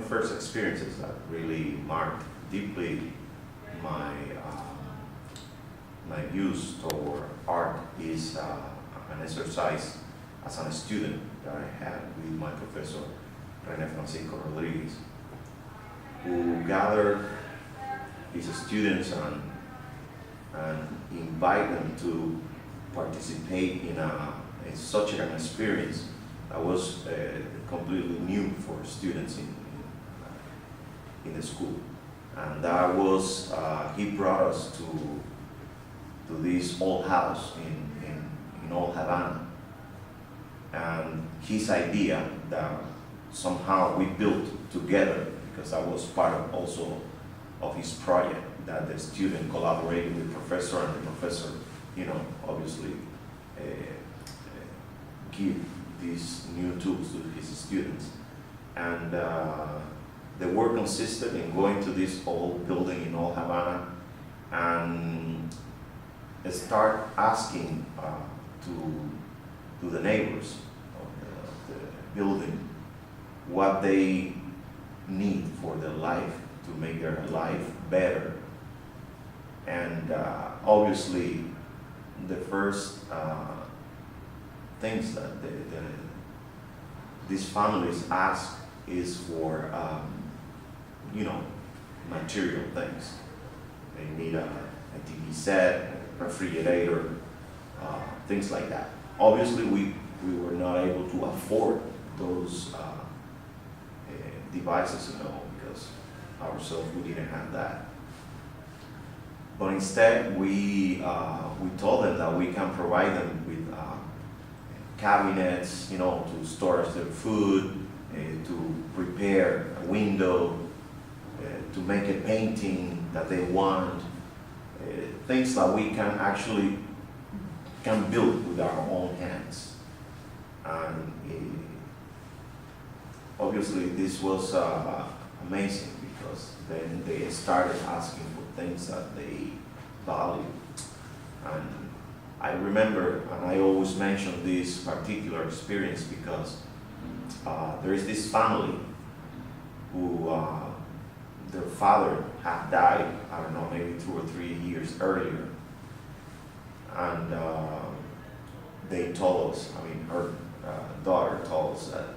the first experiences that really marked deeply my my views toward art is an exercise as a student that I had with my professor, Rene Francisco Rodriguez, who gathered his students and invite them to participate in such an experience that was completely new for students in the school. And that was, he brought us to this old house in Old Havana. And his idea that somehow we built together, because that was part of also of his project, that the student collaborated with the professor, and the professor, obviously give these new tools to his students. And the work consisted in going to this old building in Old Havana and start asking to the neighbors of the building what they need for their life to make their life better. And obviously the first things that these families ask is for material things. They need a TV set, a refrigerator, things like that. Obviously we were not able to afford those devices, because ourselves we didn't have that. But instead we told them that we can provide them with cabinets, to store their food, to repair a window, to make a painting that they want, things that we can actually build with our own hands. And obviously this was amazing, because then they started asking for things that they value. And I remember, and I always mention this particular experience because there is this family who their father had died, I don't know, maybe 2 or 3 years earlier. And they told us, her daughter told us that,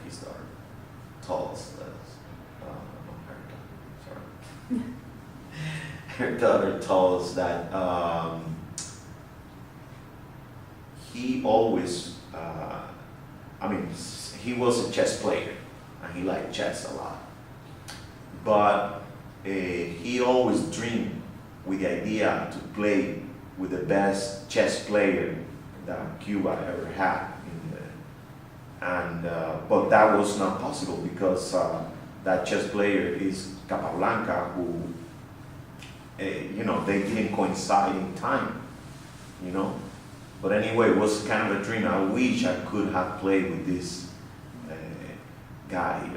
his daughter told us that, her daughter told us that he always, he was a chess player, and he liked chess a lot. But he always dreamed with the idea to play with the best chess player that Cuba ever had. But that was not possible, because that chess player is Capablanca, who they didn't coincide in time, But anyway, it was kind of a dream. I wish I could have played with this guy,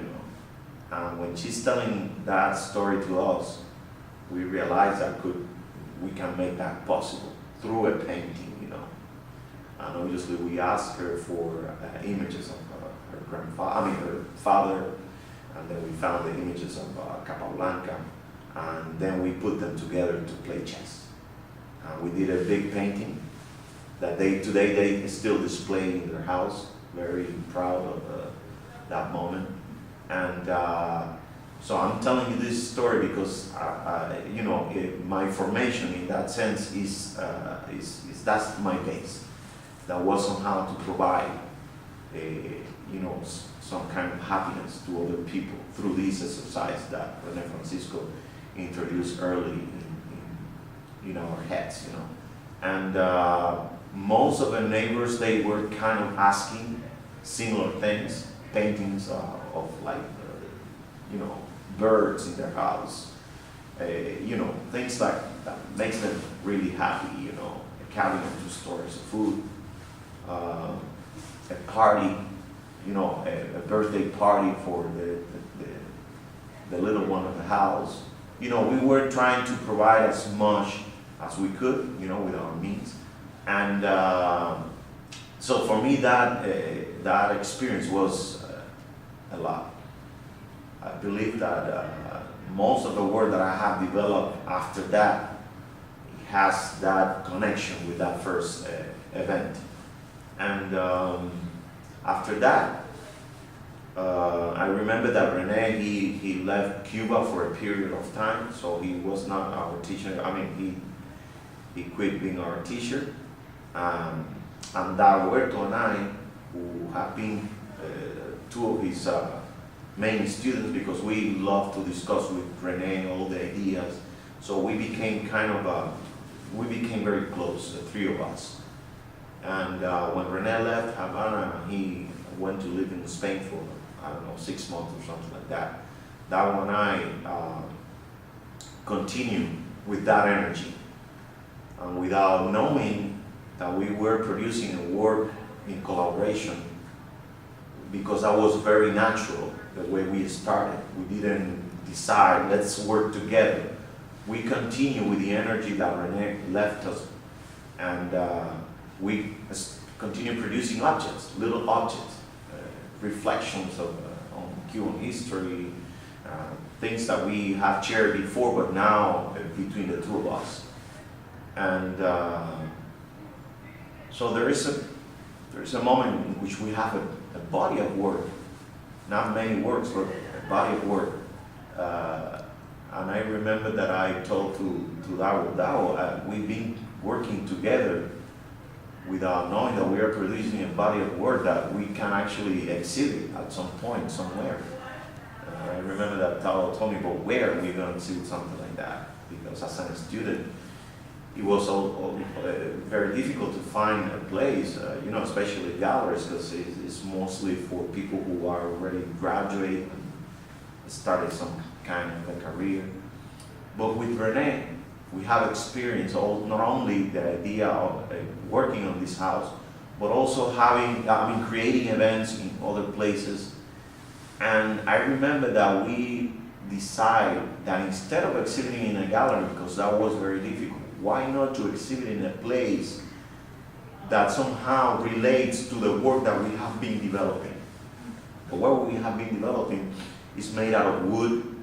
And when she's telling that story to us, we realized that we can make that possible through a painting, And obviously we asked her for images of her grandfather, her father, and then we found the images of Capablanca. And then we put them together to play chess. We did a big painting that today they still display in their house, very proud of that moment. And so I'm telling you this story because my formation in that sense is that's my base. That was somehow to provide some kind of happiness to other people through this exercise that Rene Francisco introduced early in our heads, And most of the neighbors, they were kind of asking similar things, paintings of like, birds in their house, things like that makes them really happy, a cabinet to store some food, a party, a birthday party for the little one of the house. We were trying to provide as much as we could, with our means. And so for me, that experience was a lot. I believe that most of the work that I have developed after that has that connection with that first event. And after that, I remember that Rene, he left Cuba for a period of time, so he was not our teacher. I mean, he quit being our teacher. And Dagoberto and I, who have been two of his main students, because we love to discuss with Rene all the ideas, so we became very close, the three of us. And when Rene left Havana, he went to live in Spain for, I don't know, 6 months or something like that. Dago and I continued with that energy. And without knowing that we were producing a work in collaboration, because that was very natural, the way we started. We didn't decide, let's work together. We continue with the energy that Rene left us, and we continue producing objects, little objects, reflections on Cuban history, things that we have shared before, but now between the two of us. And so there is a moment in which we have a body of work, not many works, but a body of work. And I remember that I told to Dago, we've been working together without knowing that we are producing a body of work that we can actually exhibit at some point, somewhere. I remember that Dago told me, but where are we going to exhibit something like that? Because as a student, it was very difficult to find a place, especially galleries, because it's mostly for people who are already graduate and started some kind of a career. But with Rene, we have experienced not only the idea of working on this house, but also creating events in other places. And I remember that we decided that instead of exhibiting in a gallery, because that was very difficult, why not to exhibit in a place that somehow relates to the work that we have been developing. The work we have been developing is made out of wood,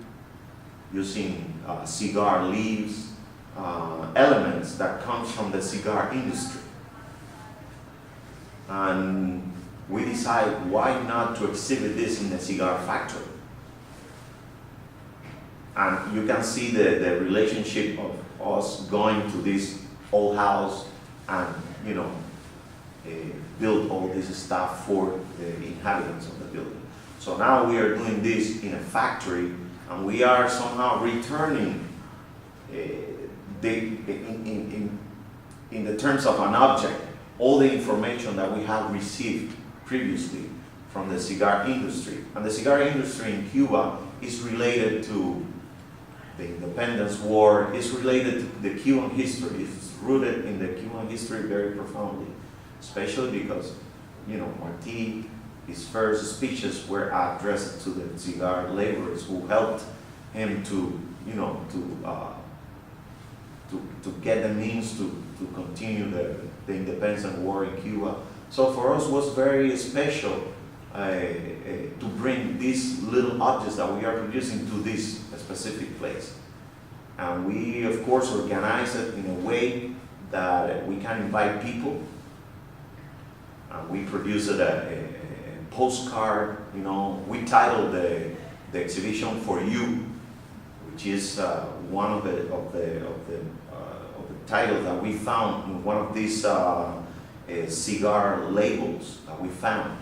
using cigar leaves, elements that comes from the cigar industry. And we decided, why not to exhibit this in the cigar factory? And you can see the relationship of us going to this old house and, build all this stuff for the inhabitants of the building. So now we are doing this in a factory, and we are somehow returning in the terms of an object, all the information that we have received previously from the cigar industry. And the cigar industry in Cuba is related to the independence war, is related to the Cuban history. It's rooted in the Cuban history very profoundly, especially because, Martí, his first speeches were addressed to the cigar laborers who helped him to get the means to continue the independence war in Cuba. So for us, it was very special to bring these little objects that we are producing to this specific place. And we, of course, organize it in a way that we can invite people. And we produced a postcard, we titled the exhibition "For You," which is one of the titles that we found in one of these cigar labels that we found.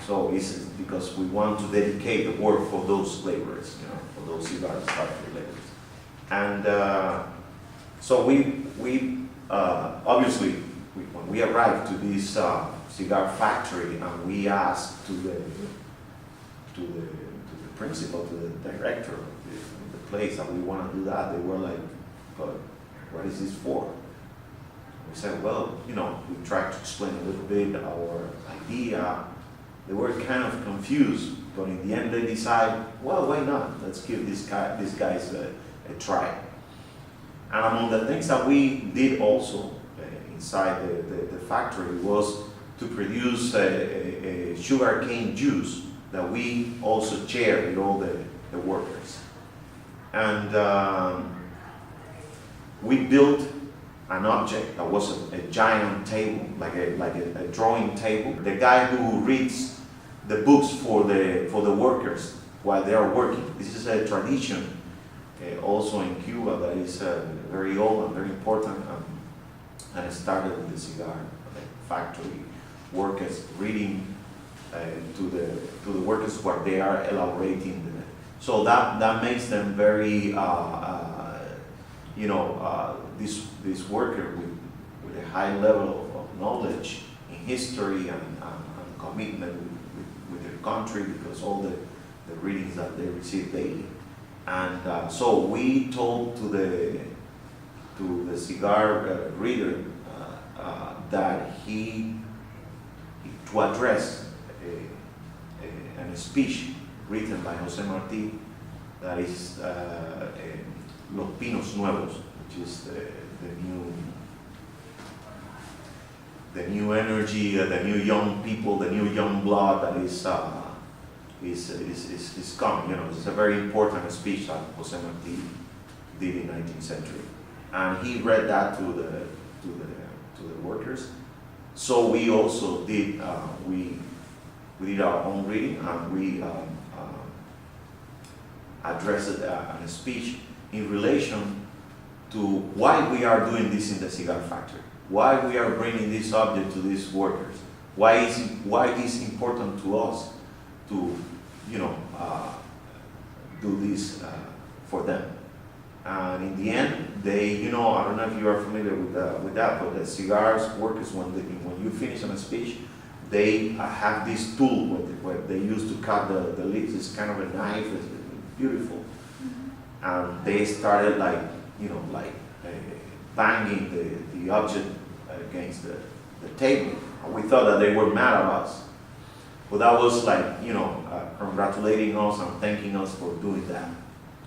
So it's because we want to dedicate the work for those laborers, for those cigar factory laborers. And so we obviously, when we arrived to this cigar factory, and we asked to the principal, to the director of the place, that we want to do that, they were like, "But what is this for?" We said, "Well, we tried to explain a little bit our idea." They were kind of confused, but in the end they decide, well, why not? Let's give these guys a try. And among the things that we did also inside the factory was to produce a sugarcane juice that we also share with all the workers. And we built an object that was a giant table, like a drawing table. The guy who reads the books for the workers while they are working. This is a tradition also in Cuba that is very old and very important, and it started with the cigar factory workers reading to the workers what they are elaborating. So that makes them very, this worker with a high level of knowledge in history and commitment with their country, because all the readings that they receive daily. And so we told to the cigar reader that to address a speech written by Jose Marti, that is Los Pinos Nuevos, which is the new energy, the new young people, the new young blood that is coming. It's a very important speech that Jose Marti did in the 19th century, and he read that to the workers. So we also did we did our own reading, and we addressed a speech in relation to why we are doing this in the cigar factory, why we are bringing this object to these workers, why it's important to us to do this for them. And in the end, they, I don't know if you are familiar with that, but the cigars workers, when you finish on a speech, they have this tool where they use to cut the leaves. It's kind of a knife. It's beautiful. And they started banging the object against the table. And we thought that they were mad at us. But that was congratulating us and thanking us for doing that.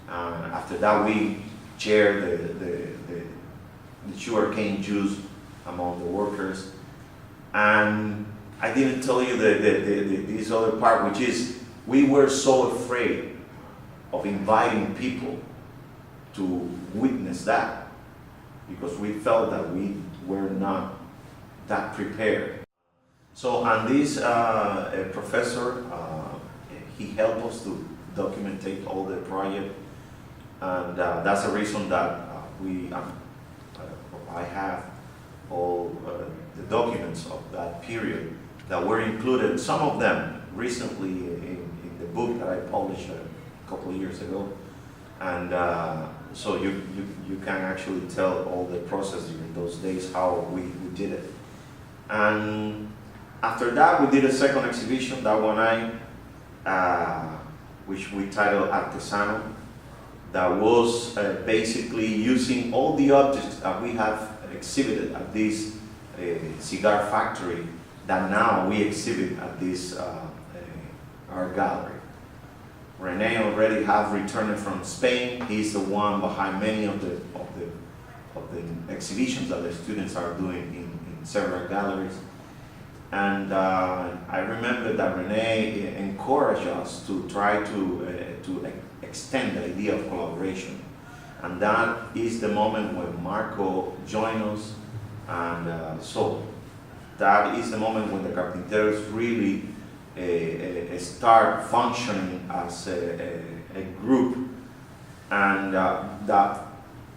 After that, we shared the sugarcane juice among the workers. And I didn't tell you this other part, which is we were so afraid of inviting people to witness that, because we felt that we were not that prepared. So, and this professor, he helped us to documentate all the project, and that's the reason that I have all the documents of that period that were included, some of them recently in the book that I published a couple of years ago. And so you can actually tell all the process during those days, how we did it. And after that, we did a second exhibition, that one which we titled Artesano, that was basically using all the objects that we have exhibited at this cigar factory that now we exhibit at this art gallery. Rene already have returned from Spain. He's the one behind many of the exhibitions that the students are doing in several galleries. And I remember that Rene encouraged us to try to extend the idea of collaboration. And that is the moment when Marco joined us. And so that is the moment when the Carpinteros really start functioning as a group. And that,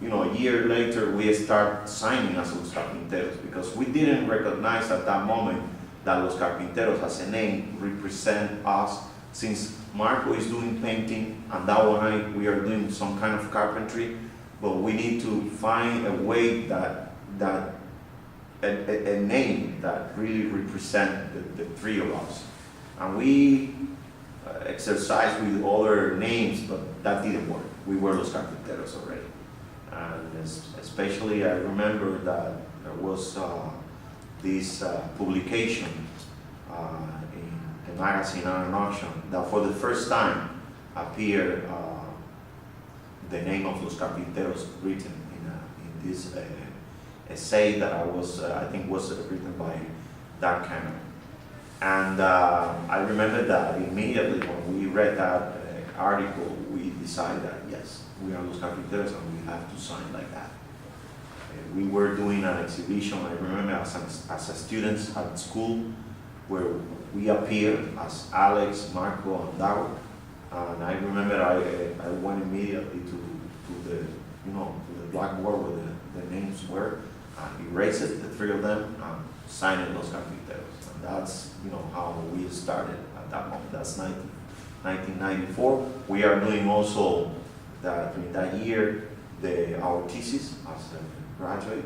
a year later, we start signing as Los Carpinteros, because we didn't recognize at that moment that Los Carpinteros as a name represent us, since Marco is doing painting and that one we are doing some kind of carpentry, but we need to find a way that a name that really represents the three of us. And we exercised with other names, but that didn't work. We were Los Carpinteros already. And especially I remember that there was this publication in the magazine Art and Auction that for the first time appeared the name of Los Carpinteros written in this essay that I think was written by that canon. And I remember that immediately when we read that article, we decided that yes, we are Los Carpinteros and we have to sign like that. We were doing an exhibition, I remember, as a students at school, where we appeared as Alex, Marco, and Dago. And I remember I went immediately to the to the blackboard where the names were, and erased it, the three of them, and signed it Los Carpinteros. And that's how we started at that moment. That's 1994. We are doing also that in that year our thesis as a graduate,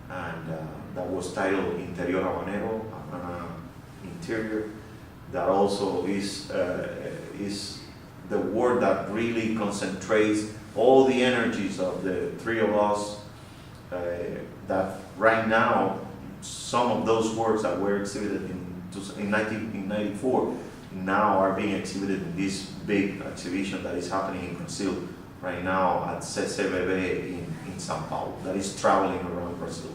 and that was titled Interior Habanero, Habana Interior. That also is the word that really concentrates all the energies of the three of us. That right now, some of those works that were exhibited in 1994 now are being exhibited in this big exhibition that is happening in Brazil right now at CCBB in São Paulo, that is traveling around Brazil.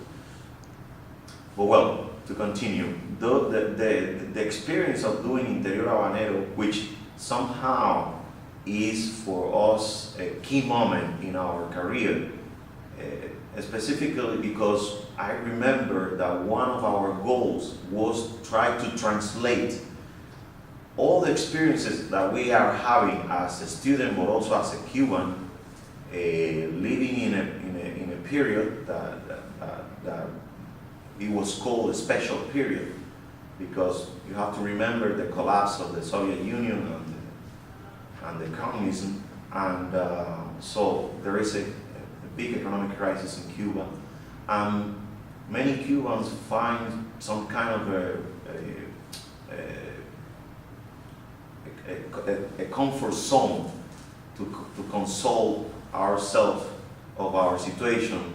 But well, to continue, the experience of doing Interior Habanero, which somehow is for us a key moment in our career, specifically because I remember that one of our goals was try to translate all the experiences that we are having as a student, but also as a Cuban, living in a period that it was called a special period, because you have to remember the collapse of the Soviet Union and the communism, and so there is a big economic crisis in Cuba, and many Cubans find some kind of a comfort zone to console ourselves of our situation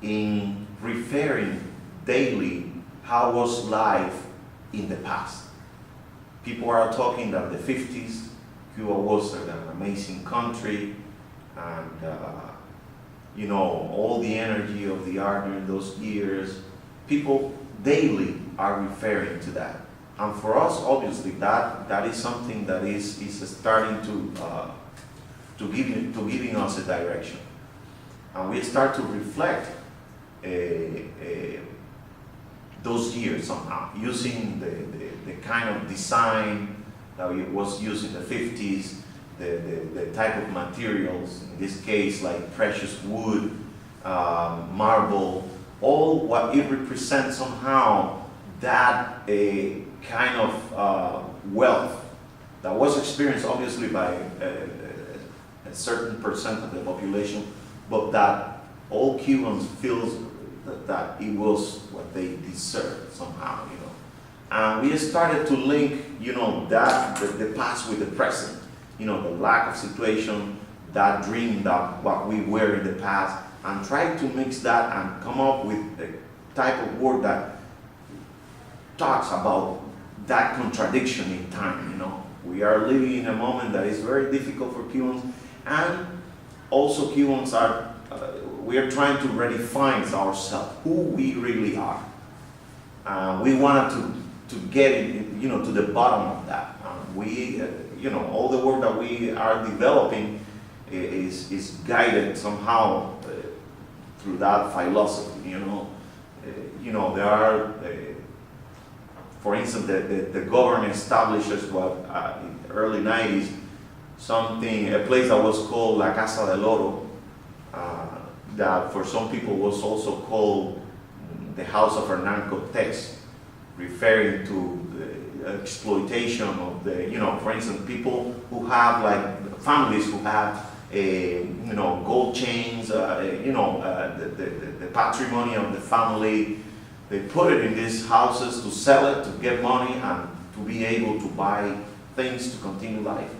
in referring daily how was life in the past. People are talking that the 50s, Cuba was an amazing country, and all the energy of the art during those years. People daily are referring to that. And for us, obviously, that is something that is starting to giving us a direction. And we start to reflect those years somehow, using the kind of design that was used in the 50s, the type of materials, in this case like precious wood, marble, all what it represents somehow, that a kind of wealth that was experienced obviously by a certain percent of the population, but that all Cubans feel that it was what they deserved somehow, And we started to link, that the past with the present, the lack of situation, that dream that what we were in the past, and try to mix that and come up with a type of word that talks about that contradiction in time, We are living in a moment that is very difficult for Cubans, and also Cubans are, we are trying to redefine ourselves, who we really are. We wanted to get it, to the bottom of that. We, all the work that we are developing is guided somehow through that philosophy, there are, for instance, the government establishes what in the early 90s, a place that was called La Casa del Oro, that for some people was also called the House of Hernán Cortés, referring to the exploitation of for instance, people who have families who have gold chains, the patrimony of the family. They put it in these houses to sell it, to get money, and to be able to buy things to continue life.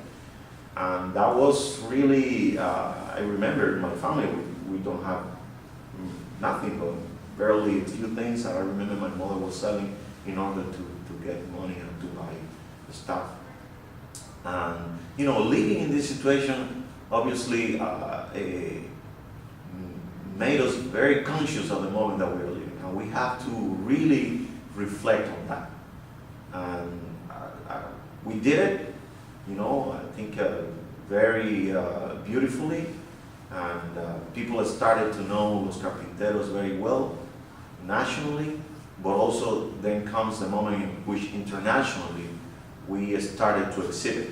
And that was really, I remember in my family, we don't have nothing but barely a few things that I remember my mother was selling in order to get money and to buy the stuff. And, living in this situation, obviously, made us very conscious of the moment that we were living. And we have to really reflect on that. And we did it, I think very beautifully, and people have started to know Los Carpinteros very well nationally, but also then comes the moment in which internationally we started to exhibit.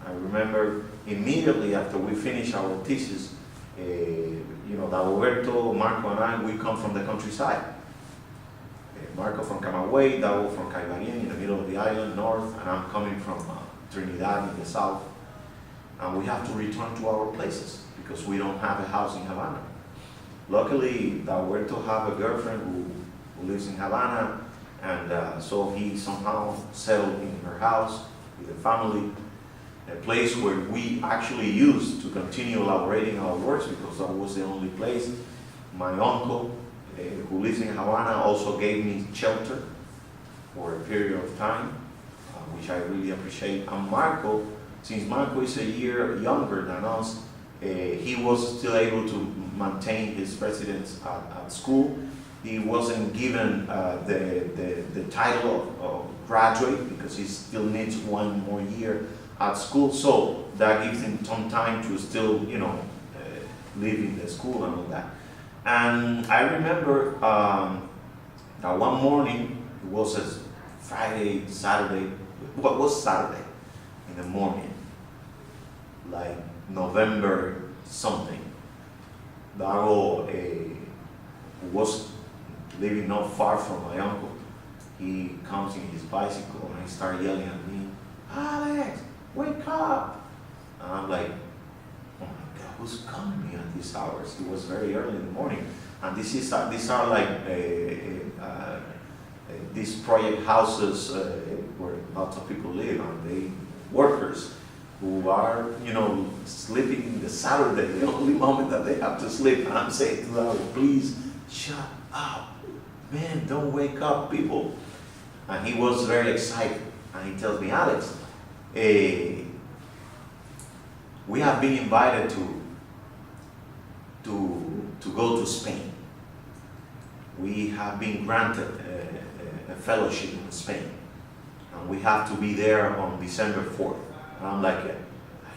I remember immediately after we finished our thesis, Dagoberto, Marco, and I, we come from the countryside. Marco from Camagüey, Dago from Caibarien in the middle of the island, north, and I'm coming from Trinidad in the south. And we have to return to our places because we don't have a house in Havana. Luckily, Dagoberto have a girlfriend who lives in Havana, and so he somehow settled in her house with the family, a place where we actually used to continue elaborating our works because that was the only place. My uncle, who lives in Havana, also gave me shelter for a period of time, which I really appreciate. And Marco, since Marco is a year younger than us, he was still able to maintain his residence at school. He wasn't given the title of graduate because he still needs one more year at school, so that gives him some time to still, live in the school and all that. And I remember that one morning, it was a Friday, Saturday, what was Saturday in the morning, like November something. Dago was living not far from my uncle. He comes in his bicycle and he started yelling at me, "Alex, wake up!" And I'm like, "Oh my God, who's calling me at these hours?" It was very early in the morning, and these are like these project houses where lots of people live, and they workers who are, sleeping in the Saturday, the only moment that they have to sleep. And I'm saying to them, "Please shut up, man! Don't wake up, people!" And he was very excited, and he tells me, "Alex, we have been invited to go to Spain. We have been granted a fellowship in Spain, and we have to be there on December 4th. And I'm like, "Are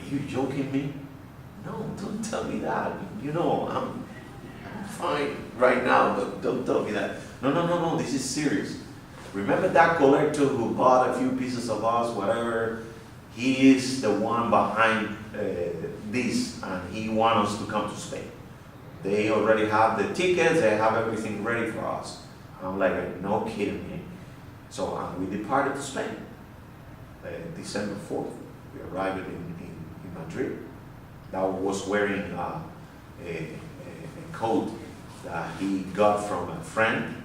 you joking me? No, don't tell me that. I'm fine right now, but don't tell me that. No, this is serious. Remember that collector who bought a few pieces of us, whatever? He is the one behind this, and he wants us to come to Spain. They already have the tickets, they have everything ready for us." I'm like, "No kidding me." So we departed to Spain, December 4th. We arrived in Madrid. That was wearing a coat that he got from a friend.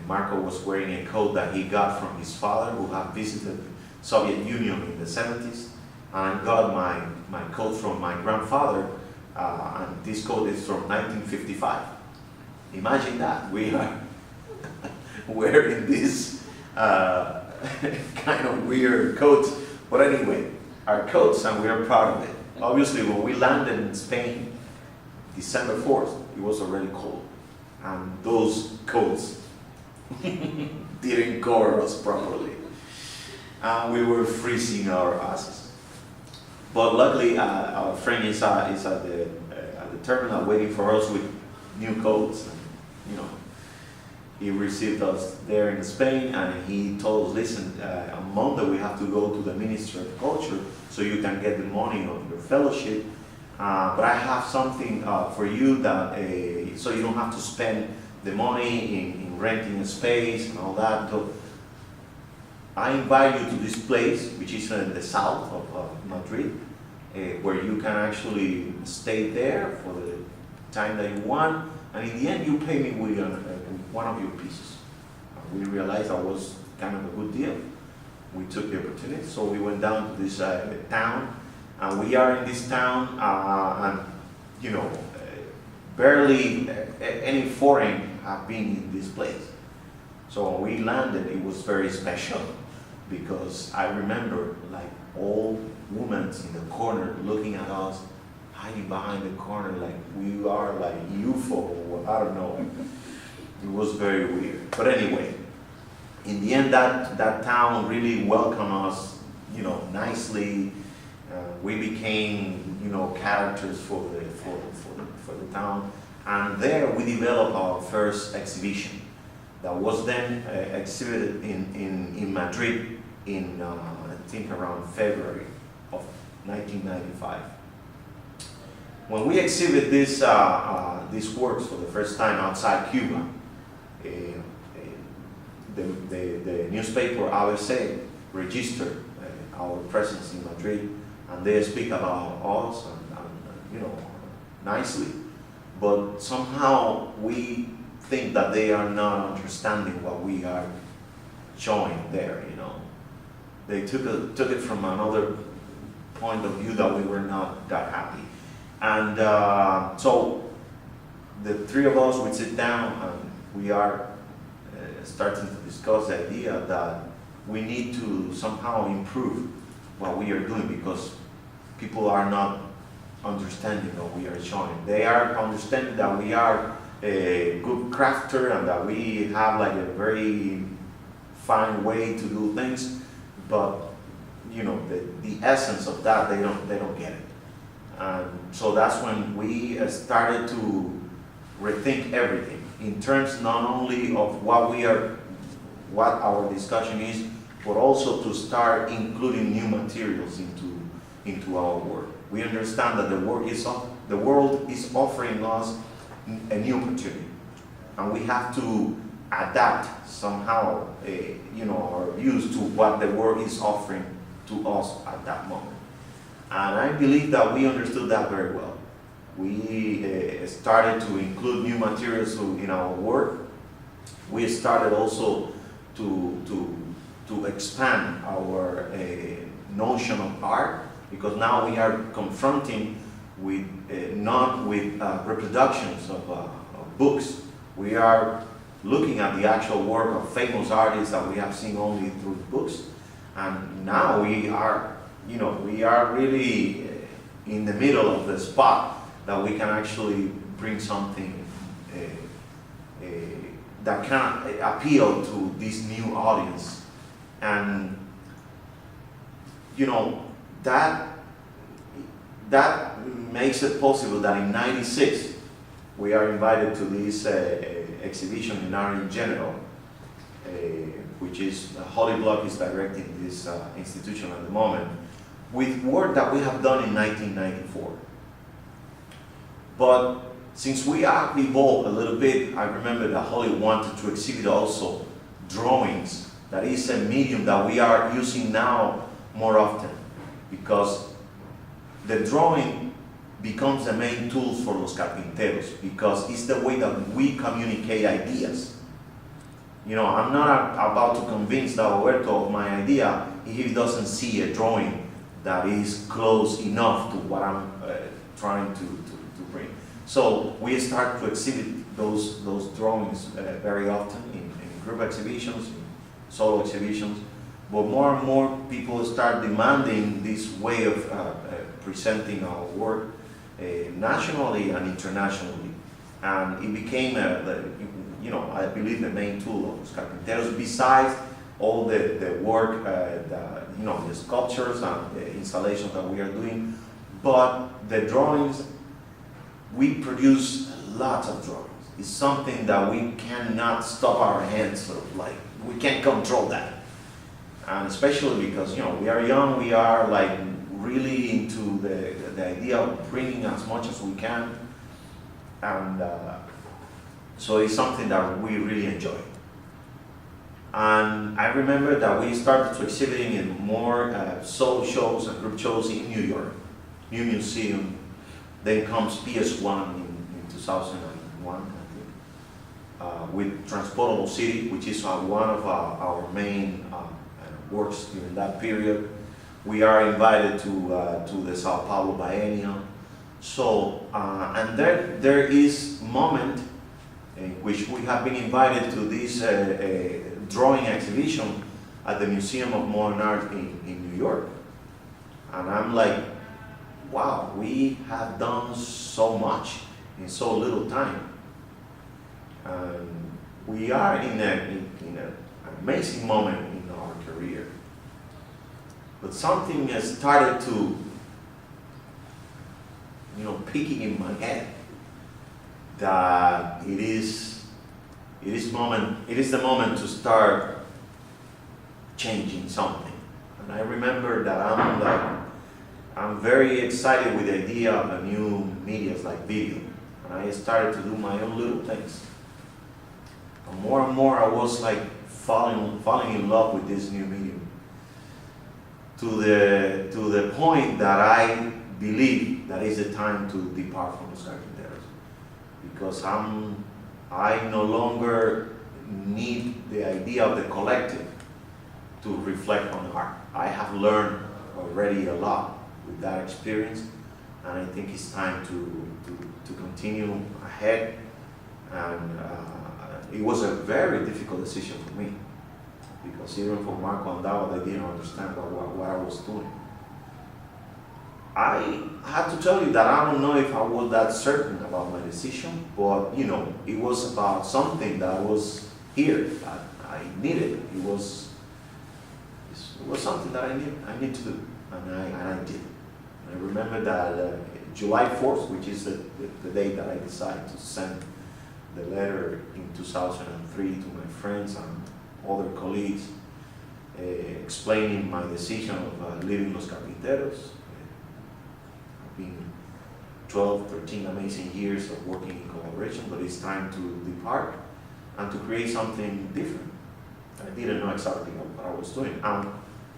Marco was wearing a coat that he got from his father, who had visited the Soviet Union in the 70s. And I got my coat from my grandfather, and this coat is from 1955. Imagine that. We are wearing this kind of weird coats. But anyway, our coats, and we are proud of it. Obviously, when we landed in Spain, December 4th, it was already cold. And those coats didn't cover us properly. And we were freezing our asses. But luckily, our friend is at the terminal waiting for us with new coats. And, he received us there in Spain, and he told us, "Listen, on Monday we have to go to the Ministry of Culture so you can get the money of your fellowship. But I have something for you that so you don't have to spend the money in renting a space and all that. So I invite you to this place, which is in the south of Madrid, where you can actually stay there for the time that you want, and in the end you pay me with one of your pieces." We realized that was kind of a good deal. We took the opportunity, so we went down to this town, and we are in this town, and barely any foreign have been in this place. So when we landed, it was very special, because I remember like old women in the corner looking at us, hiding behind the corner like we are like UFO, or I don't know. It was very weird. But anyway, in the end, that town really welcomed us, you know, nicely. We became, you know, characters for the town, and there we developed our first exhibition that was then exhibited in Madrid in I think around February of 1995. When we exhibit these works for the first time outside Cuba, the newspaper LASS registered our presence in Madrid, and they speak about us and you know, nicely, but somehow we think that they are not understanding what we are showing there. You know, they took it from another point of view that we were not that happy, and so the three of us would sit down and we are starting to discuss the idea that we need to somehow improve what we are doing, because people are not understanding what we are showing. They are understanding that we are a good crafter and that we have like a very fine way to do things, but you know, the essence of that, they don't get it. And so that's when we started to rethink everything in terms not only of what our discussion is, but also to start including new materials into our work. We understand that the world is offering us a new opportunity, and we have to adapt somehow, you know, our views to what the world is offering to us at that moment. And I believe that we understood that very well. We started to include new materials in our work. We started also to expand our notion of art, because now we are confronting with not with reproductions of books. We are looking at the actual work of famous artists that we have seen only through books, and now we are, you know, we are really in the middle of the spot that we can actually bring something that can appeal to this new audience. And you know, that makes it possible that in '96 we are invited to this exhibition in Art in General, which is Holly Block is directing this institution at the moment, with work that we have done in 1994. But since we have evolved a little bit, I remember that Holly wanted to exhibit also drawings. That is a medium that we are using now more often, because the drawing becomes the main tool for los carpinteros, because it's the way that we communicate ideas. You know, I'm not about to convince Dagoberto of my idea if he doesn't see a drawing that is close enough to what I'm trying to bring. So we start to exhibit those drawings very often in group exhibitions, in solo exhibitions, but more and more people start demanding this way of presenting our work nationally and internationally, and it became you know, I believe the main tool of los carpinteros, besides all the work, you know, the sculptures and the installations that we are doing. But the drawings, we produce lots of drawings. It's something that we cannot stop our hands, sort of like, we can't control that. And especially because, you know, we are young, we are like really into the idea of bringing as much as we can. And so it's something that we really enjoy. And I remember that we started to exhibiting in more solo shows and group shows in New York, New Museum. Then comes PS1 in 2001, I think, with Transportable City, which is one of our main works during that period. We are invited to the Sao Paulo Biennial. So, and there is moment in which we have been invited to this drawing exhibition at the Museum of Modern Art in New York. And I'm like, wow, we have done so much in so little time. And we are in a amazing moment in our career. But something has started to, picking in my head that it is the moment to start changing something. And I remember that I'm very excited with the idea of the new medias like video. And I started to do my own little things. And more I was like falling in love with this new medium. To the point that I believe that is the time to depart from Los Carpinteros. Because I no longer need the idea of the collective to reflect on art. I have learned already a lot with that experience, and I think it's time to continue ahead. And it was a very difficult decision for me, because even for Marco and Dava, they didn't understand what I was doing. I have to tell you that I don't know if I was that certain about my decision, but it was about something that was here that I needed. It was something that I need to do, and I did. I remember that July 4th, which is the day that I decided to send the letter in 2003 to my friends and other colleagues, explaining my decision of leaving Los Carpinteros. I've been 12, 13 amazing years of working in collaboration, but it's time to depart and to create something different. I didn't know exactly what I was doing.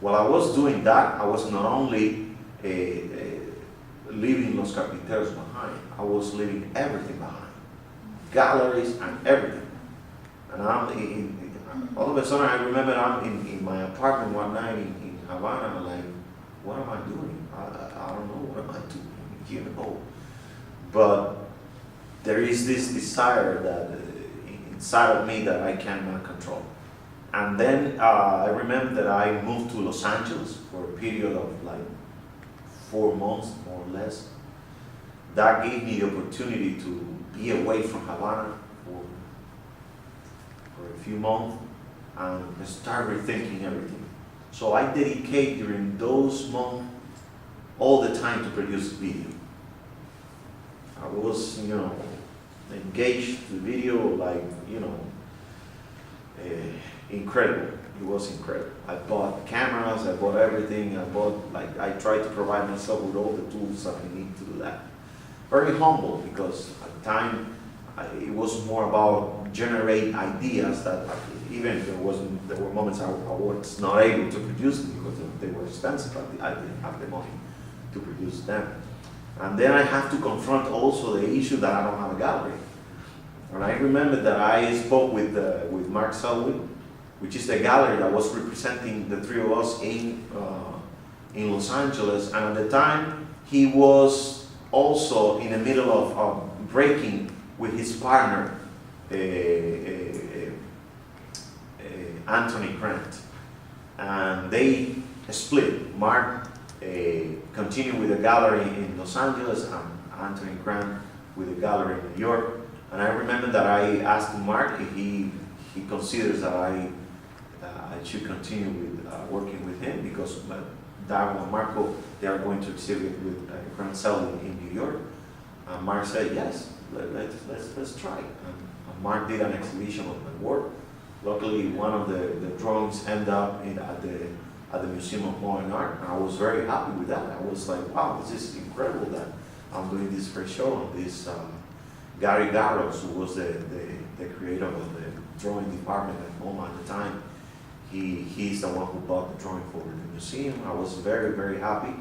While I was doing that, I was not only leaving Los Carpinteros behind, I was leaving everything behind. Galleries and everything. And all of a sudden I remember I'm in my apartment one night in Havana, I'm like, what am I doing? I don't know, what am I doing? But there is this desire that inside of me that I cannot control. And then I remember that I moved to Los Angeles for a period of like 4 months, more or less. That gave me the opportunity to be away from Havana for a few months and start rethinking everything. So I dedicate during those months all the time to produce video. I was, engaged to video like, incredible. It was incredible. I bought cameras, I bought everything, I tried to provide myself with all the tools that I need to do that. Very humble, because at the time, it was more about generate ideas that even there were moments I was not able to produce them because they were expensive. I didn't have the money to produce them. And then I have to confront also the issue that I don't have a gallery. And I remember that I spoke with Mark Selwyn, which is the gallery that was representing the three of us in Los Angeles. And at the time, he was also in the middle of breaking with his partner, Anthony Grant. And they split. Mark continued with the gallery in Los Angeles and Anthony Grant with the gallery in New York. And I remember that I asked Mark if he considers that I should continue with working with him, because Darwin and Marco, they are going to exhibit with Grant Selwyn in New York. And Mark said, yes, let's try. And Mark did an exhibition of my work. Luckily, one of the drawings ended up at the Museum of Modern Art, and I was very happy with that. I was like, wow, this is incredible that I'm doing this first show on this. Gary Garros, who was the creator of the drawing department at MoMA at the time, he's the one who bought the drawing for the museum. I was very, very happy.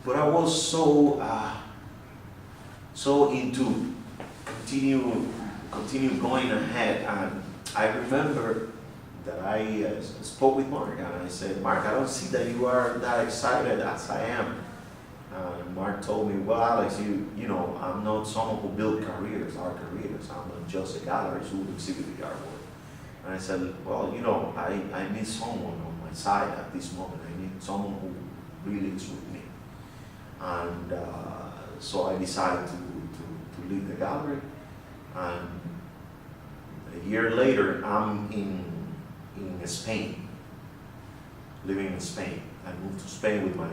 But I was so into continue going ahead. And I remember that I spoke with Mark, and I said, Mark, I don't see that you are that excited as I am. And Mark told me, well, Alex, I'm not someone who builds careers, art careers. I'm not just a gallerist who exhibit the artwork. And I said, well, I need someone on my side at this moment. I need someone who really is with me. And so I decided to leave the gallery. And a year later, I'm in in Spain, living in Spain. I moved to Spain with my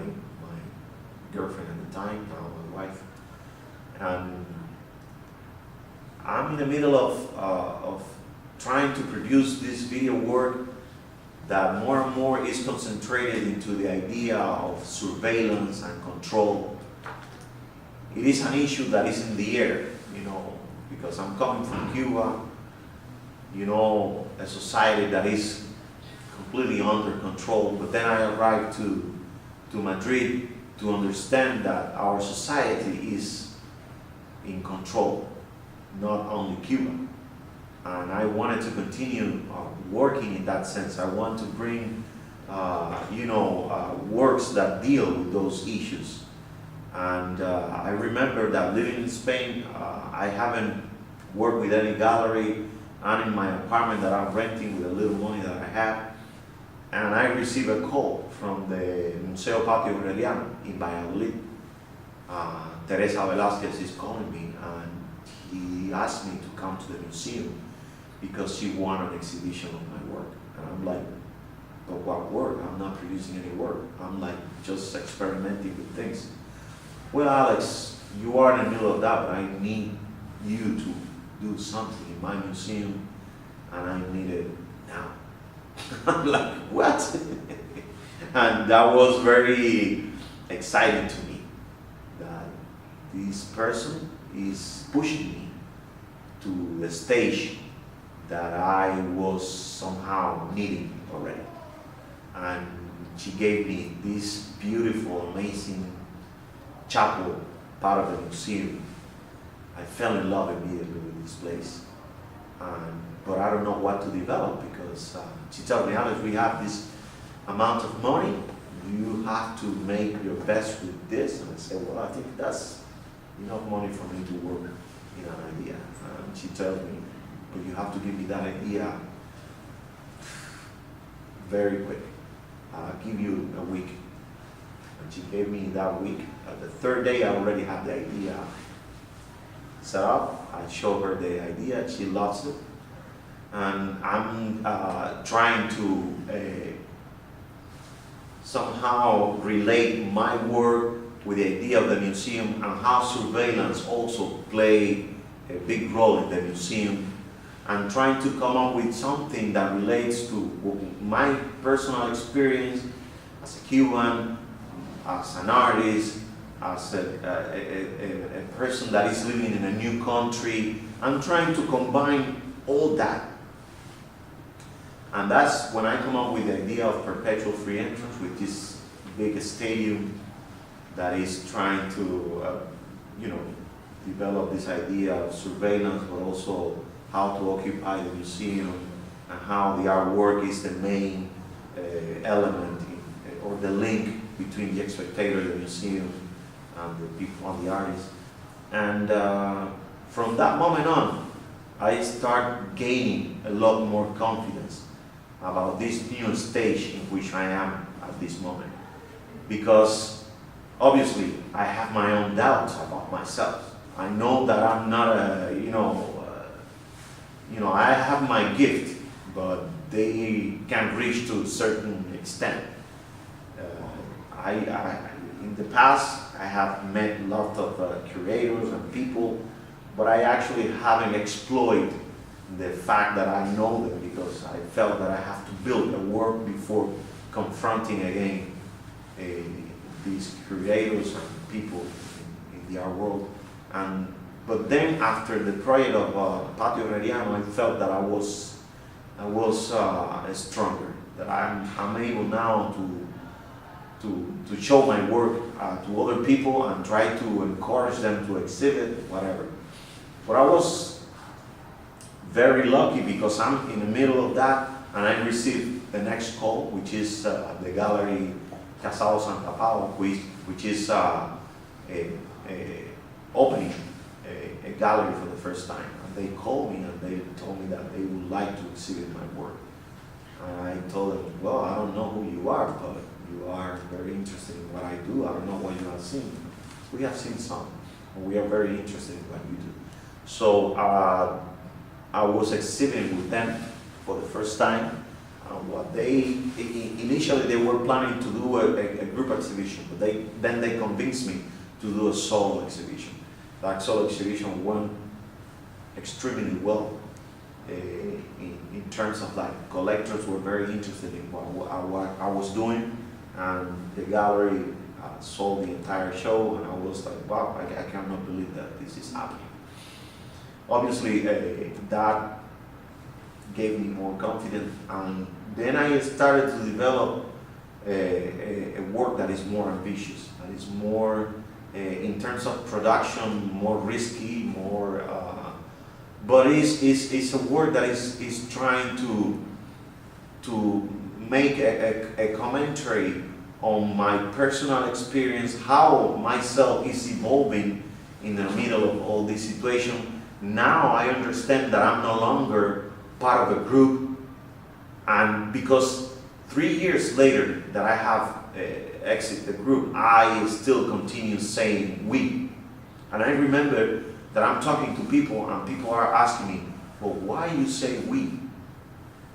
girlfriend at the time, now my wife, and I'm in the middle of trying to produce this video work that more and more is concentrated into the idea of surveillance and control. It is an issue that is in the air, because I'm coming from Cuba, a society that is completely under control. But then I arrived to Madrid to understand that our society is in control, not only Cuba. And I wanted to continue working in that sense. I want to bring, works that deal with those issues. And I remember that living in Spain, I haven't worked with any gallery. I'm in my apartment that I'm renting with a little money that I have. And I received a call from the Museo Patio Aureliano in Valladolid. Teresa Velázquez is calling me, and he asked me to come to the museum because she wanted an exhibition of my work. And I'm like, but what work? I'm not producing any work. I'm like just experimenting with things. Well, Alex, you are in the middle of that, but I need you to do something in my museum, and I need it now. I'm like, what? And that was very exciting to me, that this person is pushing me to the stage that I was somehow needing already. And she gave me this beautiful, amazing chapel, part of the museum. I fell in love immediately with this place. But I don't know what to develop, because she told me, Alex, we have this amount of money. You have to make your best with this. And I said, well, I think that's enough money for me to work in an idea. And she told me, but you have to give me that idea very quick. I'll give you a week. And she gave me that week. The third day, I already had the idea set up. I showed her the idea. She loves it. And I'm trying to somehow relate my work with the idea of the museum, and how surveillance also play a big role in the museum, and trying to come up with something that relates to my personal experience as a Cuban, as an artist, as a person that is living in a new country. I'm trying to combine all that. And that's when I come up with the idea of perpetual free entrance, with this big stadium that is trying to, develop this idea of surveillance, but also how to occupy the museum, and how the artwork is the main element or the link between the spectator, the museum, and the people, and the artists. And from that moment on, I start gaining a lot more confidence about this new stage in which I am at this moment. Because obviously I have my own doubts about myself. I know that I'm not I have my gift, but they can reach to a certain extent. In the past, I have met a lot of curators and people, but I actually haven't exploited the fact that I know them, because I felt that I have to build a work before confronting again these curators and people in the art world. But then after the project of Patio Aureliano, I felt that I was stronger, that I'm able now to show my work to other people and try to encourage them to exhibit, whatever. But I was very lucky, because I'm in the middle of that, and I received the next call, which is the gallery Casado Santa Paula, which is opening a gallery for the first time. And they called me and they told me that they would like to exhibit my work. And I told them, well, I don't know who you are, but you are very interested in what I do. I don't know what you have seen. We have seen some, and we are very interested in what you do. So I was exhibiting with them for the first time. What they initially they were planning to do a group exhibition, but then they convinced me to do a solo exhibition. That solo exhibition went extremely well. In terms of like collectors were very interested in what I was doing, and the gallery sold the entire show, and I was like, wow, I cannot believe that this is happening. Obviously, that gave me more confidence, and then I started to develop a work that is more ambitious, that is more, in terms of production, more risky, more, but it's a work that is trying to make a commentary on my personal experience, how myself is evolving in the middle of all this situation. Now I understand that I'm no longer part of a group, and because 3 years later that I have exited the group, I still continue saying we. And I remember that I'm talking to people, and people are asking me, well, why you say we?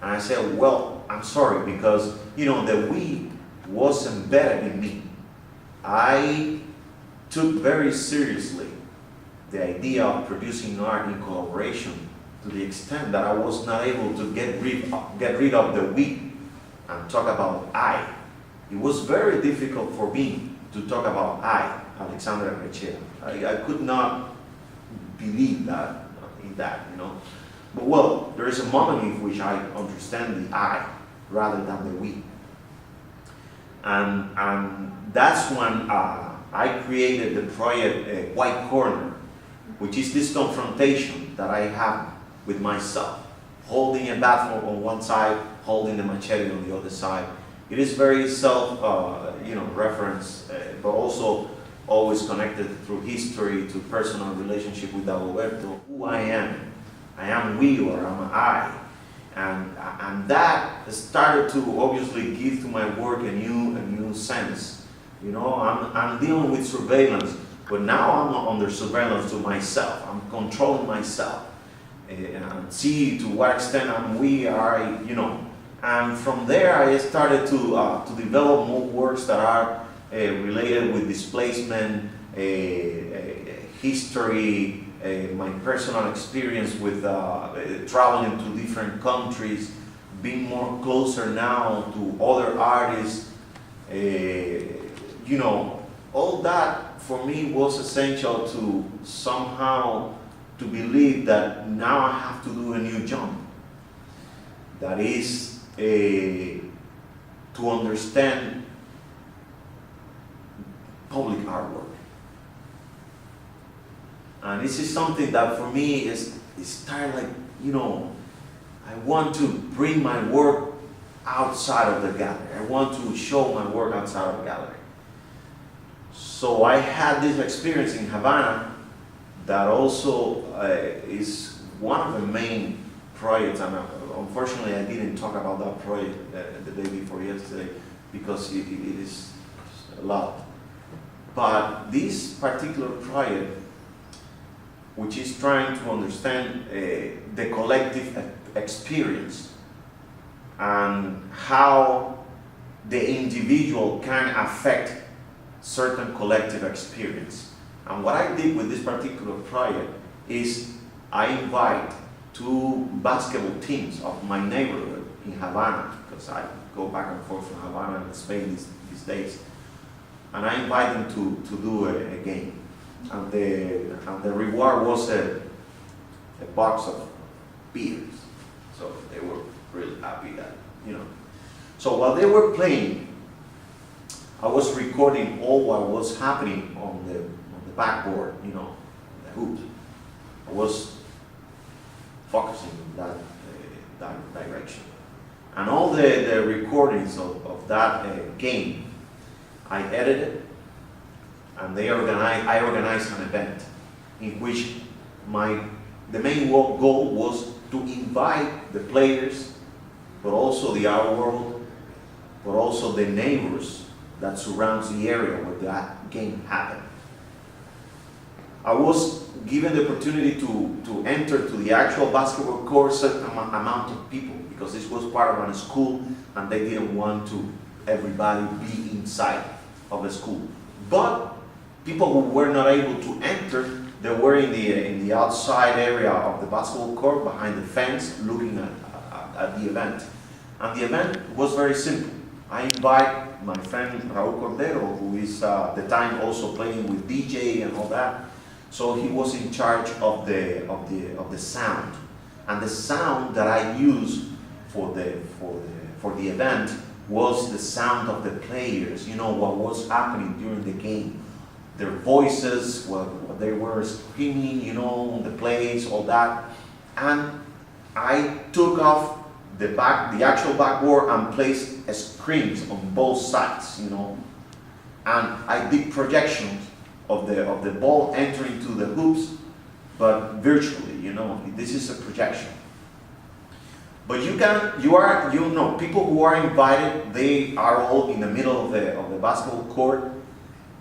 And I said, well, I'm sorry, because the we was embedded in me. I took very seriously the idea of producing art in collaboration, to the extent that I was not able to get rid of the we and talk about I. It was very difficult for me to talk about I, Alexandre Arrechea. I could not believe that, But well, there is a moment in which I understand the I rather than the we. And that's when I created the project White Corner, which is this confrontation that I have with myself, holding a baton on one side, holding the machete on the other side. It is very reference, but also always connected through history to personal relationship with Dagoberto. Who I am we, or am I, and that started to obviously give to my work a new sense. I'm dealing with surveillance, but now I'm not under surveillance to myself. I'm controlling myself. And see to what extent and from there I started to develop more works that are related with displacement, history, my personal experience with traveling to different countries, being more closer now to other artists. All that for me was essential to somehow to believe that now I have to do a new jump. That is to understand public artwork. And this is something that for me is kind of like, I want to bring my work outside of the gallery. I want to show my work outside of the gallery. So I had this experience in Havana that also is one of the main projects, and unfortunately I didn't talk about that project the day before yesterday because it is a lot. But this particular project, which is trying to understand the collective experience and how the individual can affect certain collective experience. And what I did with this particular project is I invite 2 basketball teams of my neighborhood in Havana, because I go back and forth from Havana and Spain these days, and I invite them to do a game. And the reward was a box of beers. So they were really happy that, So while they were playing, I was recording all what was happening on the backboard, the hoops. I was focusing on that direction. And all the recordings of that game, I edited, and I organized an event in which the main goal was to invite the players, but also the art world, but also the neighbors that surrounds the area where that game happened. I was given the opportunity to enter to the actual basketball court certain amount of people, because this was part of a school and they didn't want to everybody be inside of the school. But people who were not able to enter, they were in the outside area of the basketball court behind the fence looking at the event. And the event was very simple. I invite my friend Raul Cordero, who is at the time also playing with DJ and all that. So he was in charge of the sound. And the sound that I used for the event was the sound of the players, you know, what was happening during the game. Their voices, what they were screaming, you know, the plays, all that. And I took off the actual backboard and placed screens on both sides, you know. And I did projections of the ball entering to the hoops, but virtually, you know, this is a projection. But people who are invited, they are all in the middle of the basketball court.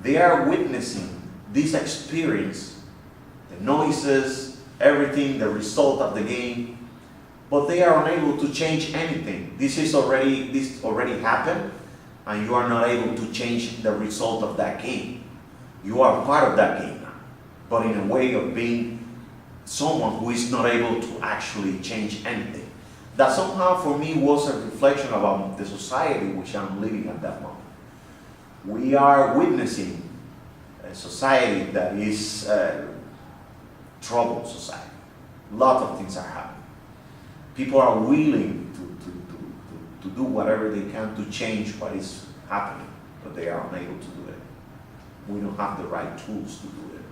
They are witnessing this experience, the noises, everything, the result of the game, but they are unable to change anything. This already happened, and you are not able to change the result of that game. You are part of that game now, but in a way of being someone who is not able to actually change anything. That somehow for me was a reflection about the society which I'm living at that moment. We are witnessing a society that is a troubled society. A lot of things are happening. People are willing to do whatever they can to change what is happening, but they are unable to do it. We don't have the right tools to do it.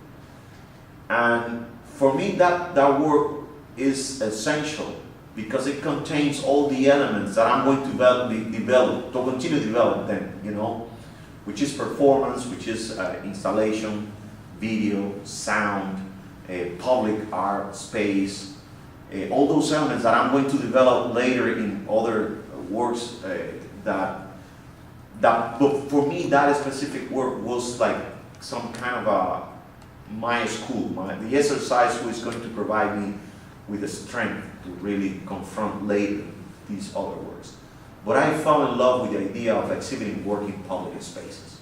And for me, that work is essential because it contains all the elements that I'm going to continue to develop them, you know, which is performance, which is installation, video, sound, public art, space, all those elements that I'm going to develop later in other works but for me, that specific work was like some kind of my school, the exercise who is going to provide me with the strength to really confront later these other works. But I fell in love with the idea of exhibiting work in public spaces.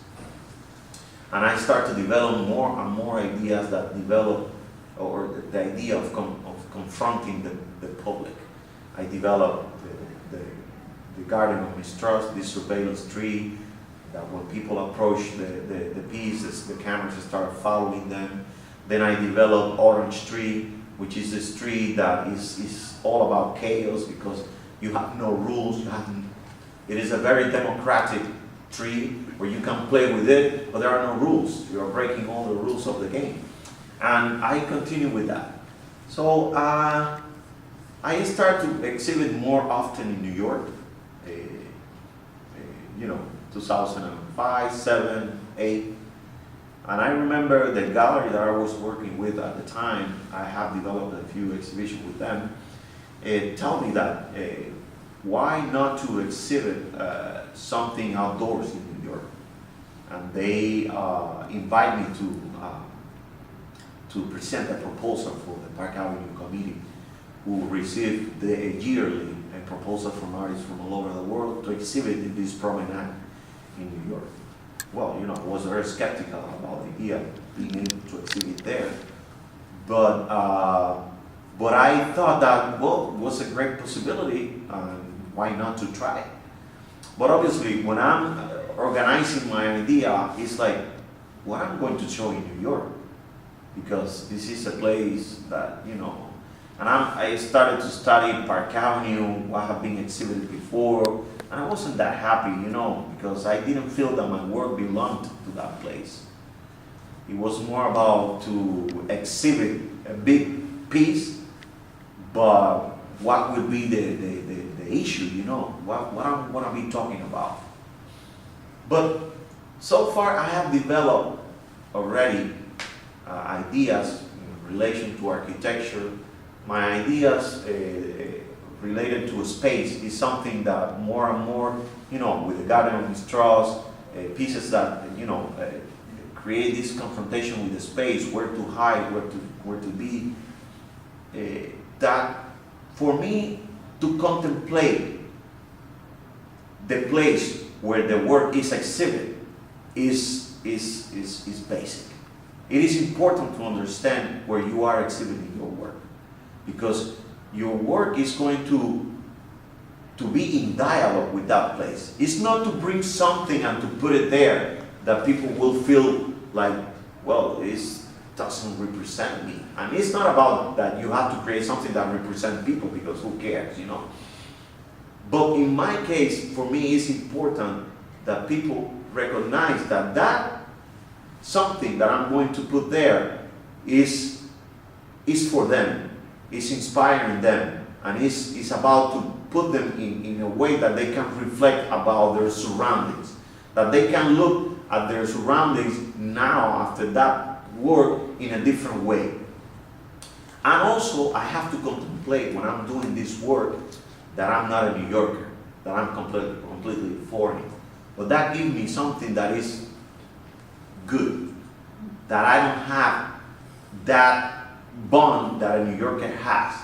And I started to develop more and more ideas that develop, or the idea of confronting the public. I developed the garden of mistrust, this surveillance tree, that when people approach the pieces, the cameras start following them. Then I developed orange tree, which is this tree that is all about chaos because you have no rules. It is a very democratic tree where you can play with it, but there are no rules. You are breaking all the rules of the game. And I continue with that. So I start to exhibit more often in New York, 2005, 7, 8. And I remember the gallery that I was working with at the time, I have developed a few exhibitions with them, tell me that why not to exhibit something outdoors in New York. And they invite me to present a proposal for the Park Avenue Committee, who received yearly a proposal from artists from all over the world to exhibit in this promenade in New York. Well, I was very skeptical about the idea of being able to exhibit there, but I thought that, well, it was a great possibility, why not to try? But obviously, when I'm organizing my idea, it's like, what I'm going to show in New York, because this is a place that, and I started to study Park Avenue, what have been exhibited before, and I wasn't that happy, because I didn't feel that my work belonged to that place. It was more about to exhibit a big piece, but what would be the issue, what I'm going to be talking about. But so far I have developed already ideas in relation to architecture. My ideas related to space is something that more and more, with the garden of mistrust, pieces that, create this confrontation with the space, where to hide, where to be. That for me to contemplate the place where the work is exhibited is basic. It is important to understand where you are exhibiting your work, because your work is going to be in dialogue with that place. It's not to bring something and to put it there that people will feel like, well, this doesn't represent me. And it's not about that you have to create something that represents people, because who cares, you know. But in my case, for me, it's important that people recognize that that something that I'm going to put there is for them, is inspiring them, and is about to put them in a way that they can reflect about their surroundings, that they can look at their surroundings now after that work in a different way. And also, I have to contemplate when I'm doing this work that I'm not a New Yorker, that I'm completely foreign. But that gives me something that is good, that I don't have that bond that a New Yorker has.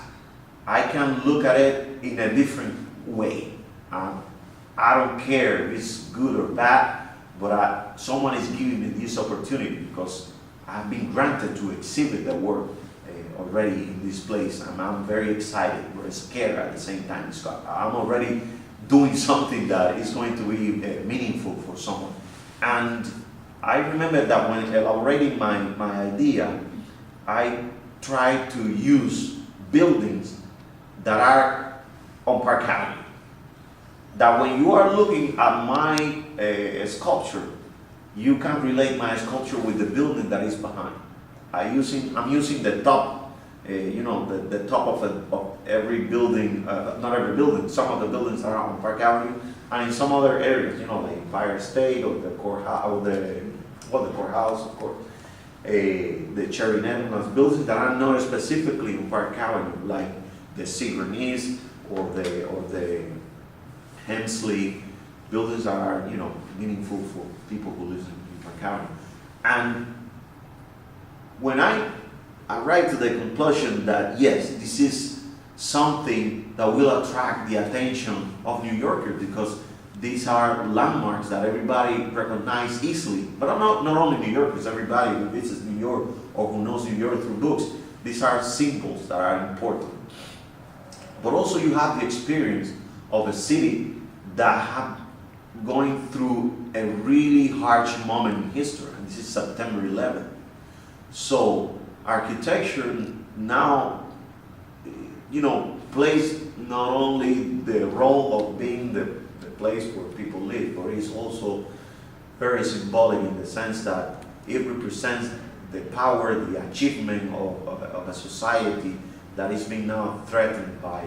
I can look at it in a different way. I don't care if it's good or bad, but someone is giving me this opportunity because I've been granted to exhibit the work already in this place, and I'm very excited, very scared at the same time. I'm already doing something that is going to be meaningful for someone. And I remember that when elaborating my idea, I tried to use buildings that are on Park Avenue. That when you are looking at my sculpture, you can relate my sculpture with the building that is behind. I'm using the top, the top of every building, not every building, some of the buildings are on Park Avenue, and in some other areas, like Empire State or the courthouse, or the courthouse, of course, the Cherry Netherlands buildings that are not specifically on Park Avenue, like the Sigurnese or the Hemsley buildings that are, meaningful for people who live in Park Avenue. And when I arrived to the conclusion that yes, this is something that will attract the attention of New Yorkers, because these are landmarks that everybody recognizes easily, but not only New Yorkers, everybody who visits New York or who knows New York through books. These are symbols that are important. But also you have the experience of a city that have going through a really harsh moment in history, and this is September 11th. So architecture now, plays not only the role of being the place where people live, but it's also very symbolic in the sense that it represents the power, the achievement of a society that is being now threatened by,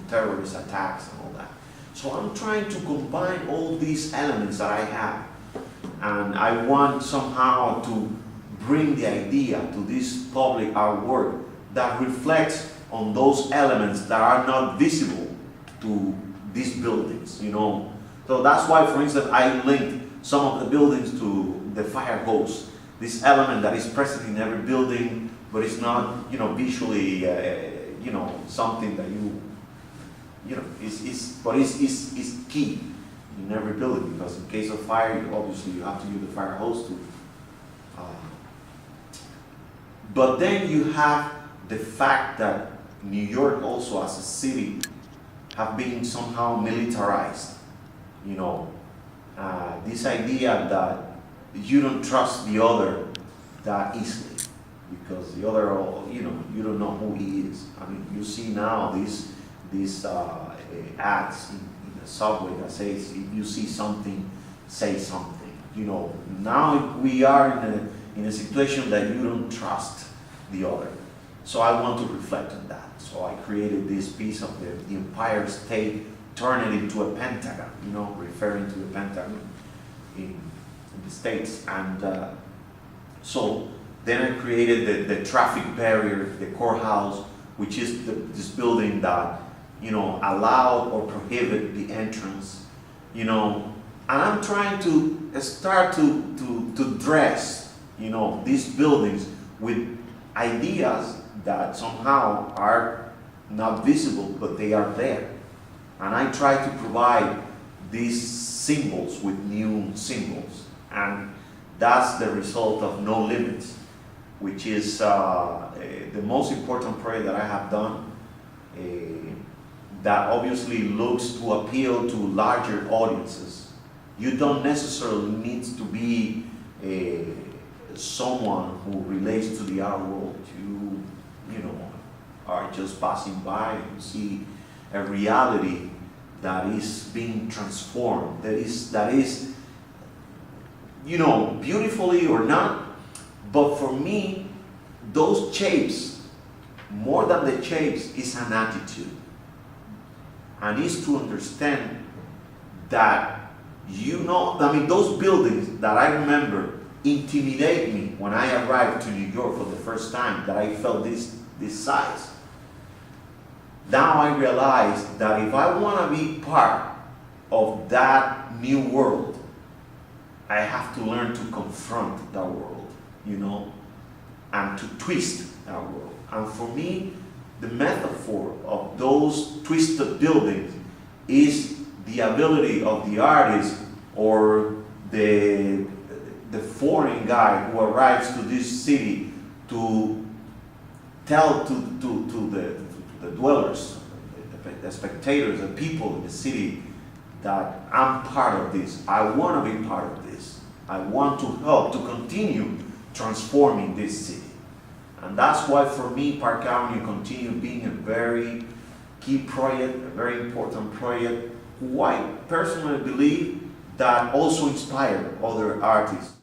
terrorist attacks and all that. So I'm trying to combine all these elements that I have, and I want somehow to bring the idea to this public artwork that reflects on those elements that are not visible to these buildings, So that's why, for instance, I linked some of the buildings to the fire hose, this element that is present in every building, but it's not, visually, something that is key in every building, because in case of fire, obviously you have to use the fire hose to. But then you have the fact that New York also as a city have been somehow militarized. This idea that you don't trust the other that easily, because the other, you don't know who he is. I mean, you see now these ads in the subway that says, if you see something, say something. Now we are in a situation that you don't trust the other. So I want to reflect on that. So I created this piece of the Empire State, turn it into a pentagon, referring to the Pentagon in the States. And so then I created the traffic barrier, the courthouse, which is this building that, allowed or prohibit the entrance, and I'm trying to start to dress, these buildings with ideas that somehow are not visible, but they are there. And I try to provide these symbols with new symbols. And that's the result of No Limits, which is the most important project that I have done, that obviously looks to appeal to larger audiences. You don't necessarily need to be someone who relates to the art world. You know, are just passing by and see a reality that is being transformed, that is, you know, beautifully or not. But for me, those shapes, more than the shapes, is an attitude. And is to understand that, you know, I mean, those buildings that I remember intimidate me when I arrived to New York for the first time, that I felt this size. Now I realize that if I want to be part of that new world, I have to learn to confront that world, you know, and to twist that world. And for me, the metaphor of those twisted buildings is the ability of the artist or the foreign guy who arrives to this city to tell to the dwellers, the spectators, the people in the city, that I'm part of this. I want to be part of this. I want to help to continue transforming this city. And that's why for me, Park Avenue continued being a very key project, a very important project, who I personally believe that also inspired other artists.